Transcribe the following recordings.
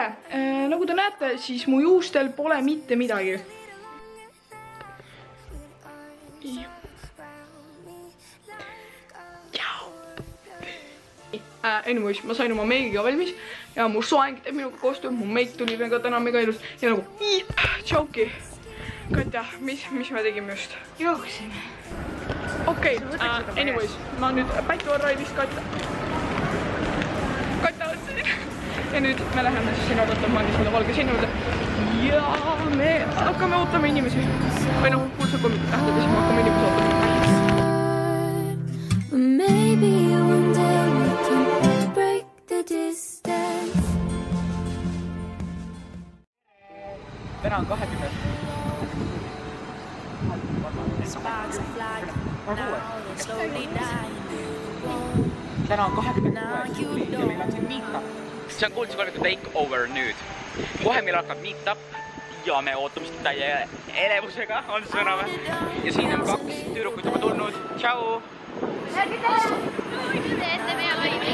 tere! Nagu te näete, siis mu juustel pole mitte midagi. Anyways, ma sain oma meigiga valmis ja mu soeng teeb minuga koostööd, mu meik tuli ka täna mega ilus ja nagu tšauki. Katja, mis me tegime just? Jooksime. Okei, anyways, ma nüüd Pätu Arrailis Katja otsin ja nüüd me läheme siis sinna ootama selle valge sinna juurde ja me hakkame ootama inimesi või noh, kuulsad kommikut tähtede, siis me hakkame inimesi ootama. Täna on 20. Täna on 26. juuli ja meil on siin meetup. See on kuulsi korraga takeover nüüd. Kohe meil hakkab meetup ja me ootame seda täie elevusega, on sõna või? Ja siin on 2 tüdrukut juba tulnud. Tšau! Teete meie laivi.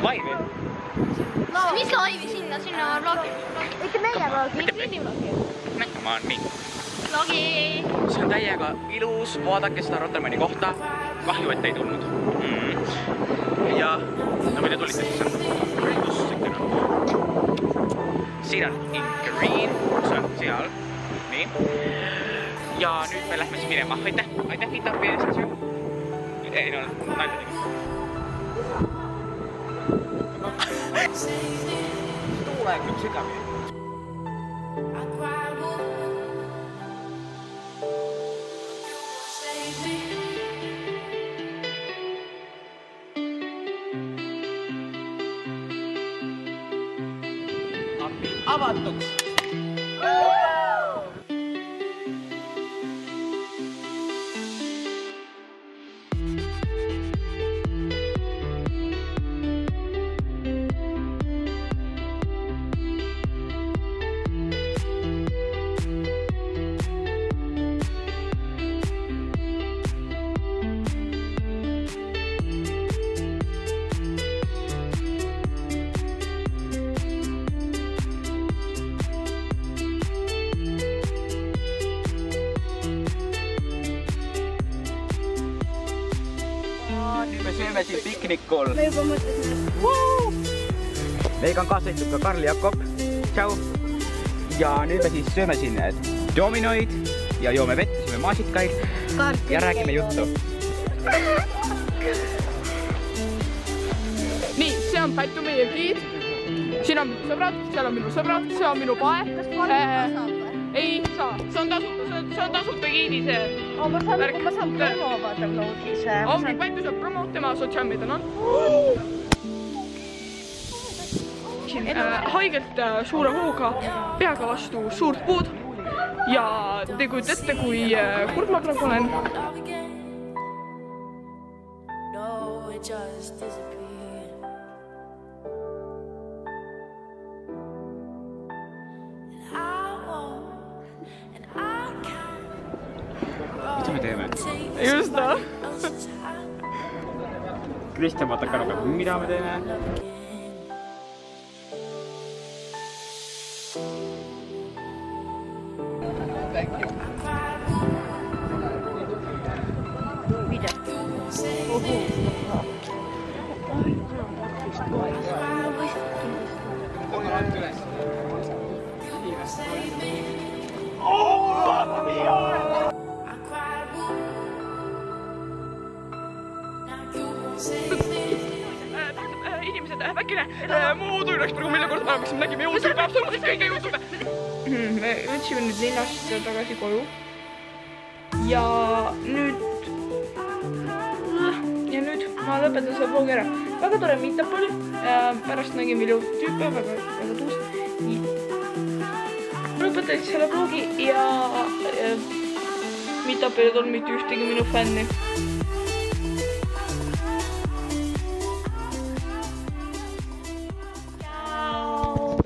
Laivi? Mis laivi sinna vlogi? Mitte meie vlogi, Linni vlogi. Ma on nii. Vlogi. See on täiega ilus, vaadake seda Rotermanni kohta. Kahju, et ei tulnud. Ja kui te tulite, siis on üritussektor. Siin on in green, see on seal. Nii. Ja nüüd me lähme siis minema. Aitäh meetupi eest. Ei, no, nalja tegin. Tule küll sügavini. Avatuks! Me sööme siin piknikul. Me juba mõtlesime. Meiga on kaasa sõitnud ka Karl Jakob. Tšau! Ja nüüd me siis sööme siin dominoid ja joome vett, sööme maasikaid ja räägime juttu. Nii, see on Pätu meie giid. Siin on minu sõbrad, seal on minu sõbrad, see on minu pae. Ei saa, see on tasuta giidi see. Ma saan promo vaata vlogis. Pätu saab promo, tema sotsiaalmeedial on. Haigelt suure hooga peaga vastu suurt puud ja te kujutate ette, kui kurb ma praegu olen. Mida me teeme? Just ta. Kristjan vaatab karuga, mida me teeme? Inimesed, väikene muudu üleks praegu mille kord mis me nägime YouTube'i, absoluutselt kõige YouTube'i. Me võtsime nüüd linnast tagasi koju. Ja nüüd ma lõpetan selle vlogi ära. Väga tore meetup oli. Pärast nägin veel tüüpe, väga tuus. Lõpetasin selle vlogi ja meetup ei olnud mitte ühtegi minu fänni.